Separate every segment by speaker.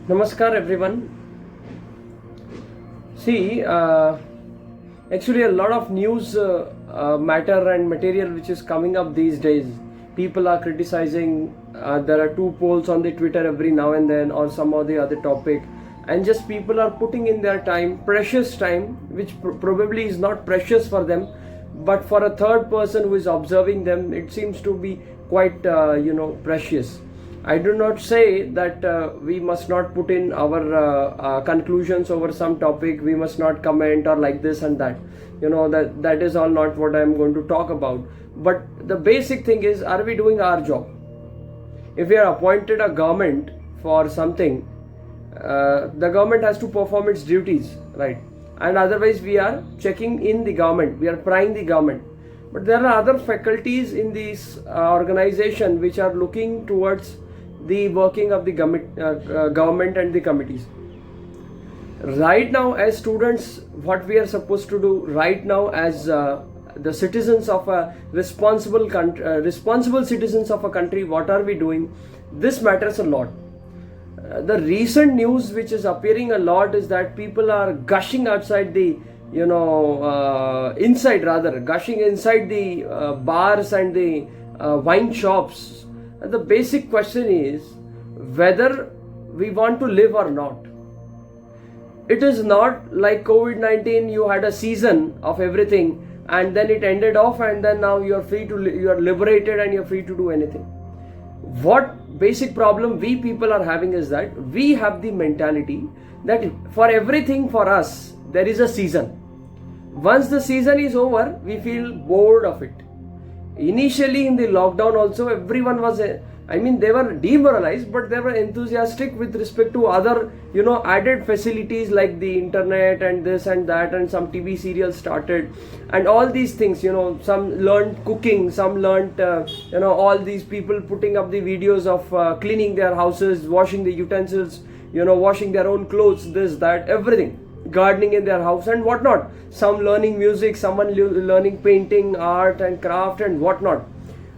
Speaker 1: Namaskar everyone. See, actually a lot of news matter and material which is coming up these days. People are criticizing, there are two polls on the Twitter every now and then or some or the other topic, and just people are putting in their time, precious time, which probably is not precious for them, but for a third person who is observing them, it seems to be quite precious. I do not say that we must not put in our conclusions over some topic, we must not comment or like this and that. That is all not what I am going to talk about. But the basic thing is, are we doing our job? If we are appointed a government for something, the government has to perform its duties, right? And otherwise we are checking in the government, we are prying the government. But there are other faculties in this organization which are looking towards the working of the government and the committees. Right now, as students, what we are supposed to do right now as the citizens of a responsible citizens of a country, what are we doing? This matters a lot. The recent news which is appearing a lot is that people are gushing outside the gushing inside the bars and the wine shops. The basic question is whether we want to live or not. It is not like COVID-19, you had a season of everything and then it ended off, and then now you are free to you are liberated and you are free to do anything. What basic problem we people are having is that we have the mentality that for everything for us there is a season. Once the season is over, we feel bored of it. Initially in the lockdown also, everyone was they were demoralized, but they were enthusiastic with respect to other added facilities like the internet and this and that, and some TV serials started and all these things. Some learned cooking, some learned all these people putting up the videos of cleaning their houses, washing the utensils, washing their own clothes, this, that, everything, gardening in their house and whatnot. Some learning music, someone learning painting, art and craft and whatnot.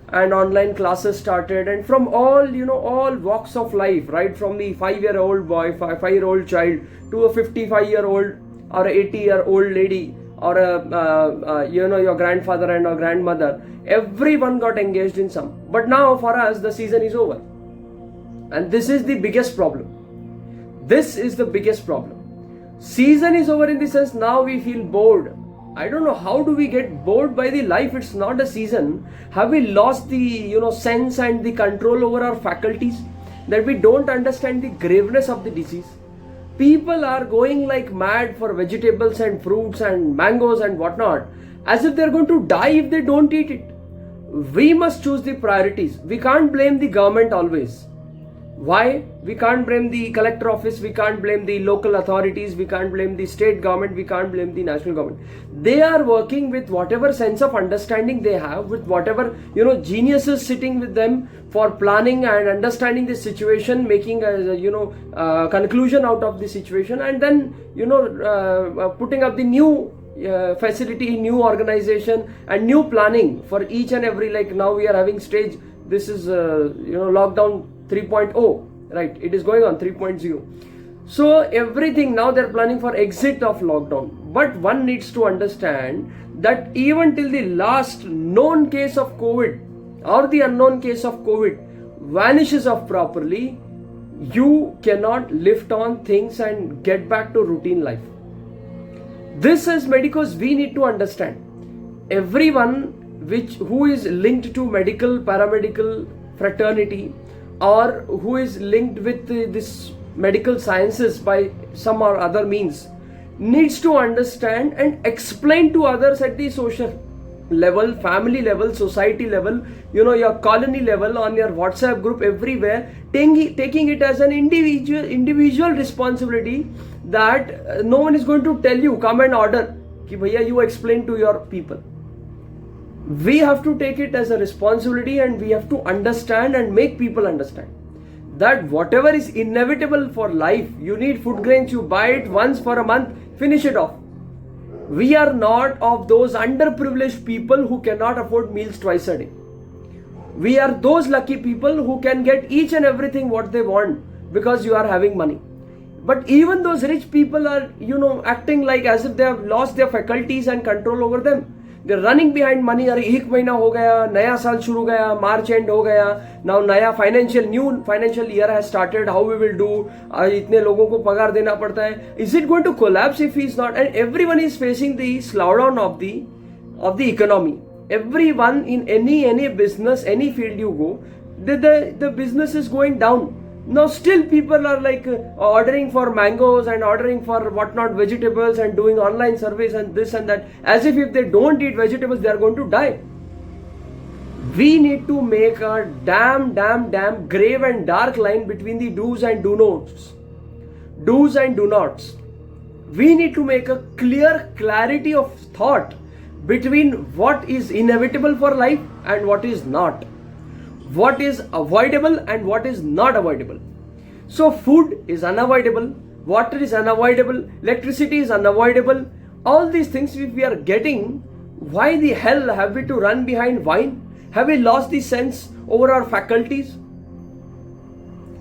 Speaker 1: And online classes started, and from all all walks of life, right from the 5-year-old boy, 5-year-old child, to a 55-year-old or a 80-year-old lady, or your grandfather and or grandmother, everyone got engaged in some. But now for us the season is over, and this is the biggest problem. This is the biggest problem. Season is over in the sense now we feel bored. I don't know, how do we get bored by the life? It's not a season. Have we lost the sense and the control over our faculties, that we don't understand the graveness of the disease? People are going like mad for vegetables and fruits and mangoes and whatnot, as if they're going to die if they don't eat it. We must choose the priorities. We can't blame the government always. Why? We can't blame the collector office, we can't blame the local authorities, we can't blame the state government, we can't blame the national government. They are working with whatever sense of understanding they have, with whatever geniuses sitting with them for planning and understanding the situation, making a conclusion out of the situation, and then putting up the new facility, new organization and new planning for each and every, like now we are having stage, this is lockdown 3.0, right? It is going on 3.0. So everything now they're planning for exit of lockdown. But one needs to understand that even till the last known case of COVID or the unknown case of COVID vanishes off properly, you cannot lift on things and get back to routine life. This as medicos we need to understand. Everyone who is linked to medical, paramedical fraternity, or who is linked with this medical sciences by some or other means, needs to understand and explain to others at the social level, family level, society level, your colony level, on your WhatsApp group, everywhere, taking it as an individual responsibility, that no one is going to tell you, come and order, ki bhaiya you explain to your people. We have to take it as a responsibility, and we have to understand and make people understand that whatever is inevitable for life, you need food grains, you buy it once for a month, finish it off. We are not of those underprivileged people who cannot afford meals twice a day. We are those lucky people who can get each and everything what they want because you are having money. But even those rich people are, acting like as if they have lost their faculties and control over them. They're running behind money. अरे एक महीना हो गया, नया साल शुरू गया, मार्च and हो गया, now नया new financial year has started, how we will do, इतने लोगों को पगार देना पड़ता है. Is it going to collapse if he is not? And everyone is facing the slowdown of the economy. Everyone in any business, any field you go, the business is going down. Now still people are like ordering for mangoes and ordering for whatnot vegetables and doing online surveys and this and that, as if they don't eat vegetables they are going to die. We need to make a damn grave and dark line between the do's and do nots. Do's and do nots. We need to make a clarity of thought between what is inevitable for life and what is not. What is avoidable and what is not avoidable. So food is unavoidable, water is unavoidable, electricity is unavoidable. All these things if we are getting, why the hell have we to run behind wine? Have we lost the sense over our faculties?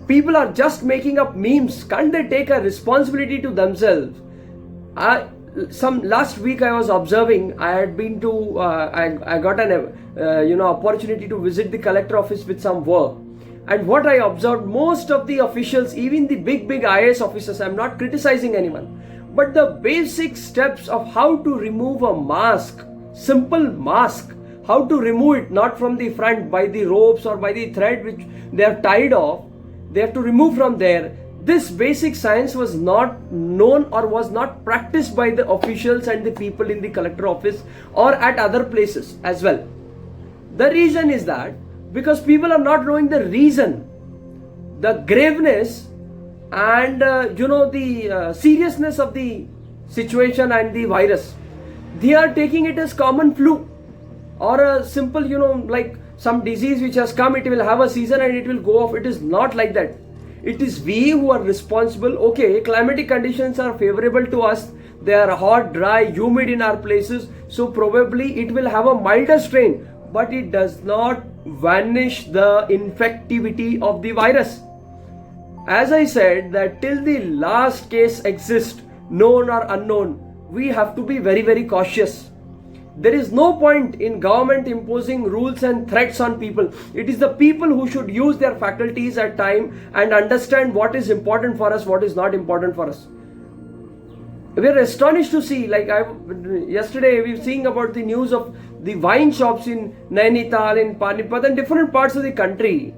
Speaker 1: People are just making up memes. Can't they take a responsibility to themselves? Last week I was observing. I had been to. I got an opportunity to visit the collector office with some work, and what I observed, most of the officials, even the big IAS officers, I'm not criticizing anyone, but the basic steps of how to remove a mask, simple mask, how to remove it not from the front by the ropes or by the thread which they have tied off, they have to remove from there. This basic science was not known or was not practiced by the officials and the people in the collector office or at other places as well. The reason is that because people are not knowing the reason, the graveness and the seriousness of the situation and the virus. They are taking it as common flu or a simple, like some disease which has come, it will have a season and it will go off. It is not like that. It is we who are responsible. Okay, climatic conditions are favorable to us. They are hot, dry, humid in our places. So probably it will have a milder strain, but it does not vanish the infectivity of the virus. As I said, that till the last case exists, known or unknown, we have to be very cautious. There is no point in government imposing rules and threats on people. It is the people who should use their faculties at time and understand what is important for us, what is not important for us. We are astonished to see, like yesterday we were seeing about the news of the wine shops in Nainital, in Panipat and different parts of the country.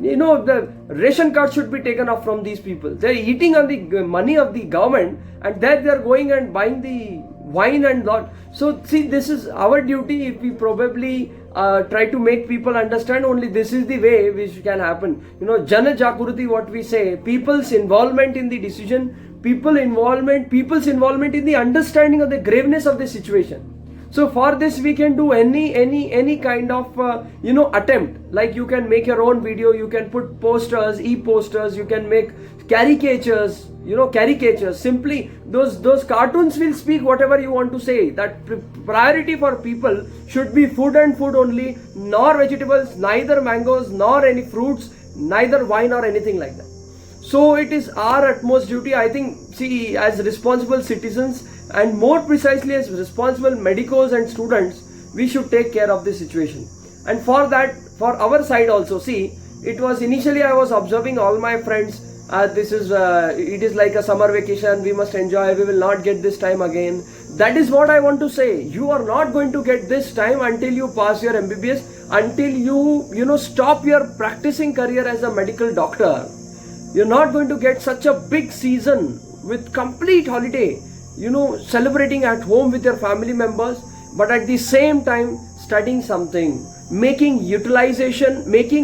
Speaker 1: The ration card should be taken off from these people. They are eating on the money of the government, and there they are going and buying the wine and lot. So see, this is our duty. If we probably try to make people understand, only this is the way which can happen. Jana Jagrati, what we say, people's involvement in the decision, people's involvement in the understanding of the graveness of the situation. So for this we can do any kind of attempt. Like you can make your own video, you can put posters, e-posters, you can make caricatures. Simply those cartoons will speak whatever you want to say. That priority for people should be food and food only, nor vegetables, neither mangoes, nor any fruits, neither wine or anything like that. So it is our utmost duty, I think, as responsible citizens and more precisely as responsible medicos and students, we should take care of this situation. And for that, for our side also, it was initially I was observing all my friends, it is like a summer vacation, we must enjoy, we will not get this time again. That is what I want to say. You are not going to get this time until you pass your MBBS, until you stop your practicing career as a medical doctor. You're not going to get such a big season with complete holiday, celebrating at home with your family members, but at the same time studying something, making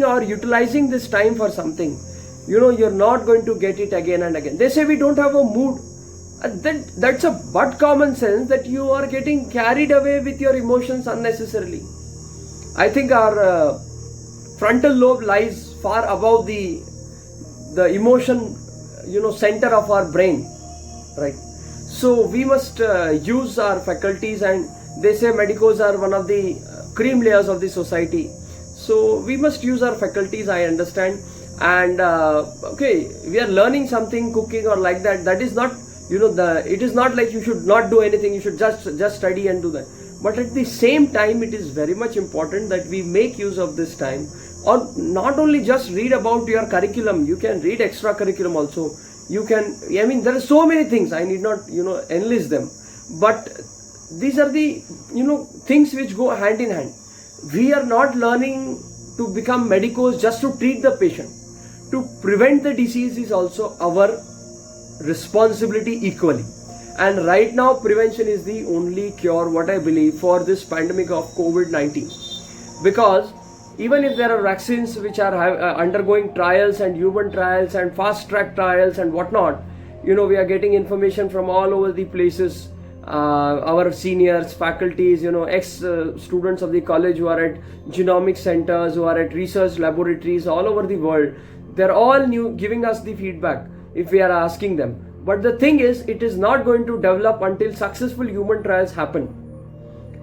Speaker 1: or utilizing this time for something. You're not going to get it again and again. They say we don't have a mood. That's a but common sense that you are getting carried away with your emotions unnecessarily. I think our frontal lobe lies far above the emotion, center of our brain, right? So we must use our faculties, and they say medicos are one of the cream layers of the society. So we must use our faculties, I understand. and okay, we are learning something, cooking or like that. That is not, it is not like you should not do anything, you should just study and do that. But at the same time, it is very much important that we make use of this time, or not only just read about your curriculum, you can read extra curriculum also. You can, I mean, there are so many things, I need not enlist them, but these are the things which go hand in hand. We are not learning to become medicos just to treat the patient. To prevent the disease is also our responsibility equally. And right now, prevention is the only cure, what I believe, for this pandemic of COVID-19. Because even if there are vaccines which are undergoing trials and human trials and fast track trials and whatnot, we are getting information from all over the places. Our seniors, faculties, ex-students of the college who are at genomic centers, who are at research laboratories all over the world, they're all giving us the feedback if we are asking them. But the thing is, it is not going to develop until successful human trials happen.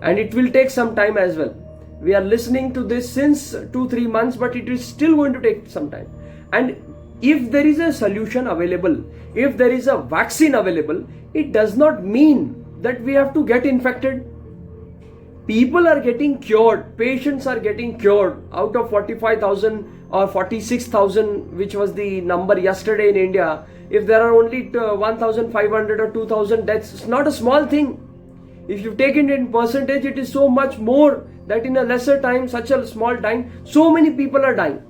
Speaker 1: And it will take some time as well. We are listening to this since 2-3 months, but it is still going to take some time. And if there is a solution available, if there is a vaccine available, it does not mean that we have to get infected. People are getting cured, patients are getting cured. Out of 45,000 or 46,000, which was the number yesterday in India, if there are only 1,500 or 2,000 deaths, it's not a small thing. If you take it in percentage, it is so much more that in a lesser time, such a small time, so many people are dying.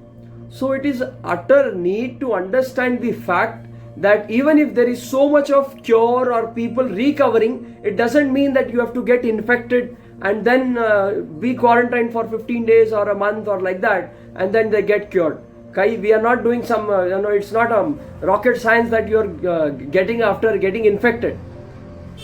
Speaker 1: So it is utter need to understand the fact that even if there is so much of cure or people recovering, it doesn't mean that you have to get infected and then be quarantined for 15 days or a month or like that, and then they get cured. We are not doing some, it's not rocket science that you are getting after getting infected.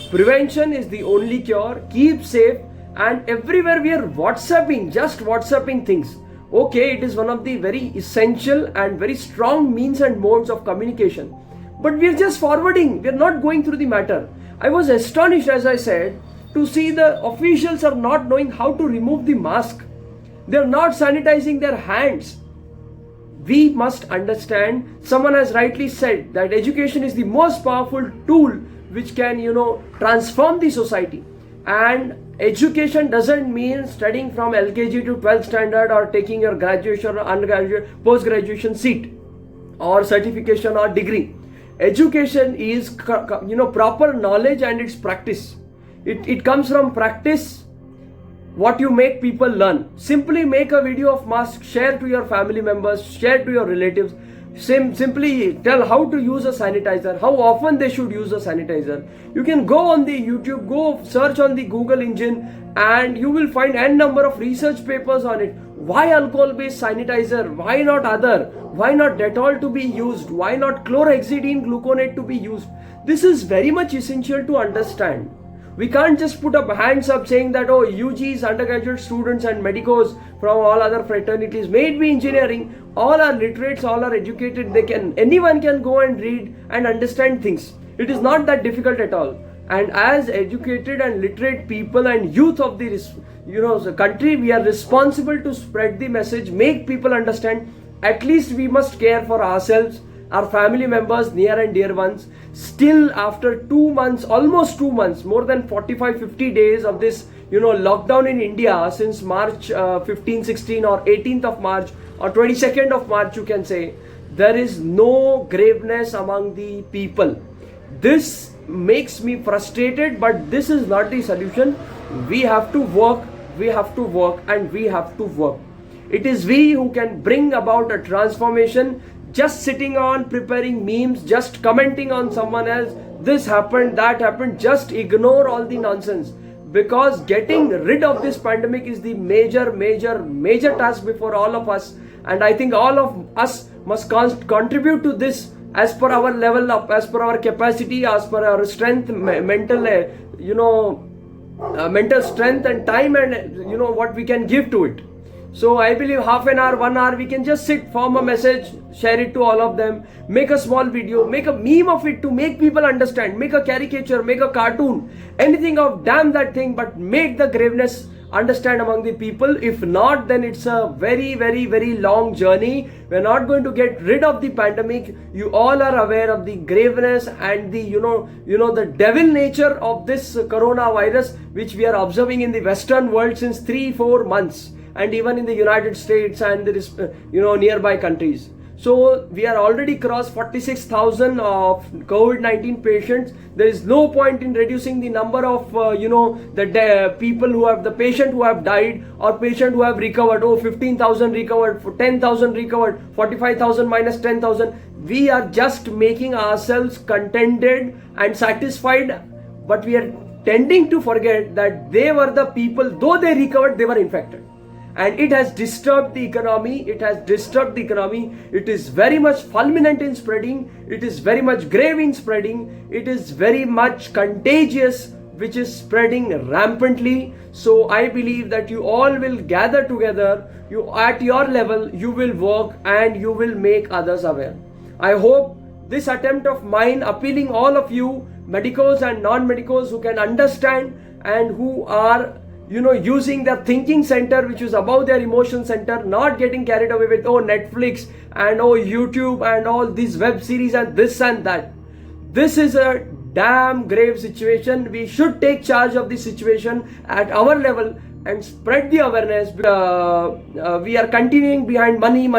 Speaker 1: Prevention is the only cure. Keep safe. And everywhere we are just WhatsApping things. Okay, it is one of the very essential and very strong means and modes of communication. But we are just forwarding. We are not going through the matter. I was astonished, as I said, to see the officials are not knowing how to remove the mask. They are not sanitizing their hands. We must understand, someone has rightly said that education is the most powerful tool which can, transform the society. And education doesn't mean studying from LKG to 12th standard or taking your graduation or undergraduate, post-graduation seat or certification or degree. Education is, proper knowledge and its practice. It comes from practice, what you make people learn. Simply make a video of mask, share to your family members, share to your relatives. Simply tell how to use a sanitizer, how often they should use a sanitizer. You can go on the YouTube, go search on the Google engine, and you will find n number of research papers on it. Why alcohol-based sanitizer? Why not other? Why not Dettol to be used? Why not chlorhexidine gluconate to be used? This is very much essential to understand. We can't just put up hands up saying that, oh, UGs, undergraduate students and medicos from all other fraternities, may it be engineering, all are literates, all are educated, anyone can go and read and understand things. It is not that difficult at all. And as educated and literate people and youth of the country, we are responsible to spread the message, make people understand. At least we must care for ourselves, our family members, near and dear ones. Still after 2 months, almost 2 months, more than 45-50 days of this lockdown in India since March 15, 16 or 18th of March or 22nd of March, you can say, there is no graveness among the people. This makes me frustrated, but this is not the solution. We have to work, and we have to work. It is we who can bring about a transformation. Just sitting on preparing memes, just commenting on someone else, this happened, that happened, just ignore all the nonsense. Because getting rid of this pandemic is the major task before all of us. And I think all of us must contribute to this as per our level up, as per our capacity, as per our strength, mental strength and time, and what we can give to it. So I believe half an hour, 1 hour, we can just sit, form a message, share it to all of them, make a small video, make a meme of it to make people understand, make a caricature, make a cartoon, anything of damn that thing, but make the graveness understand among the people. If not, then it's a very, very, very long journey. We're not going to get rid of the pandemic. You all are aware of the graveness and the the devil nature of this coronavirus, which we are observing in the Western world since 3-4 months, and even in the United States and the nearby countries. So we are already crossed 46,000 of COVID-19 patients. There is no point in reducing the number of people who have the patient who have died or patient who have recovered. 15,000 recovered, 10,000 recovered, 45,000 minus 10,000. We are just making ourselves contented and satisfied, but we are tending to forget that they were the people, though they recovered, they were infected. And it has disturbed the economy. It is very much fulminant in spreading. It is very much grave in spreading. It is very much contagious, which is spreading rampantly. So I believe that you all will gather together. You at your level, you will work and you will make others aware. I hope this attempt of mine, appealing all of you, medicos and non-medicos, who can understand and who are using their thinking center, which is above their emotion center, not getting carried away with Netflix and YouTube and all these web series and this and that. This is a damn grave situation. We should take charge of the situation at our level and spread the awareness. We are continuing behind money.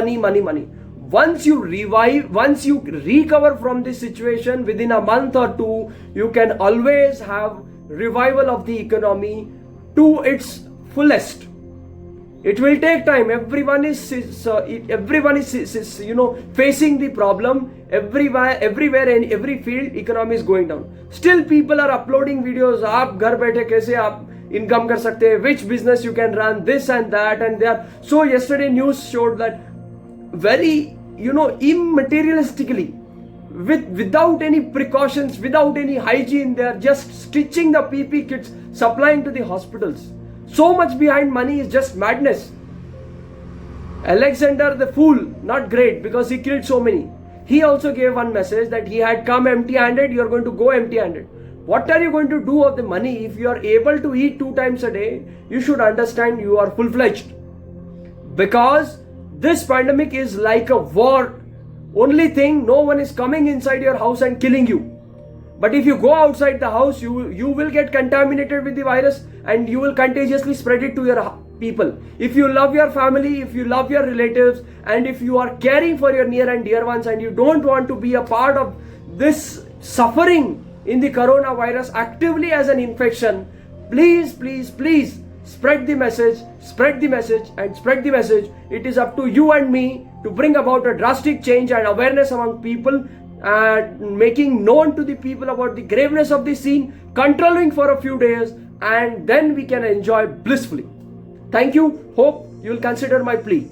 Speaker 1: Once you recover from this situation within a month or two, you can always have revival of the economy to its fullest. It will take time. Everyone is facing the problem. Everywhere in every field, economy is going down. Still people are uploading videos. आप घर बैठे कैसे आप income कर सकते हैं, which business you can run, this and that, and there. So yesterday news showed that very immaterialistically, without any precautions, without any hygiene, they are just stitching the PP kits, supplying to the hospitals. So much behind money is just madness. Alexander the fool, not great because he killed so many. He also gave one message that he had come empty-handed, you are going to go empty-handed. What are you going to do with the money? If you are able to eat 2 times a day, you should understand you are full-fledged. Because this pandemic is like a war. Only thing, no one is coming inside your house and killing you. But if you go outside the house, you will get contaminated with the virus and you will contagiously spread it to your people. If you love your family, if you love your relatives, and if you are caring for your near and dear ones and you don't want to be a part of this suffering in the coronavirus actively as an infection, please spread the message. It is up to you and me to bring about a drastic change and awareness among people, and making known to the people about the graveness of the scene, controlling for a few days, and then we can enjoy blissfully. Thank you. Hope you will consider my plea.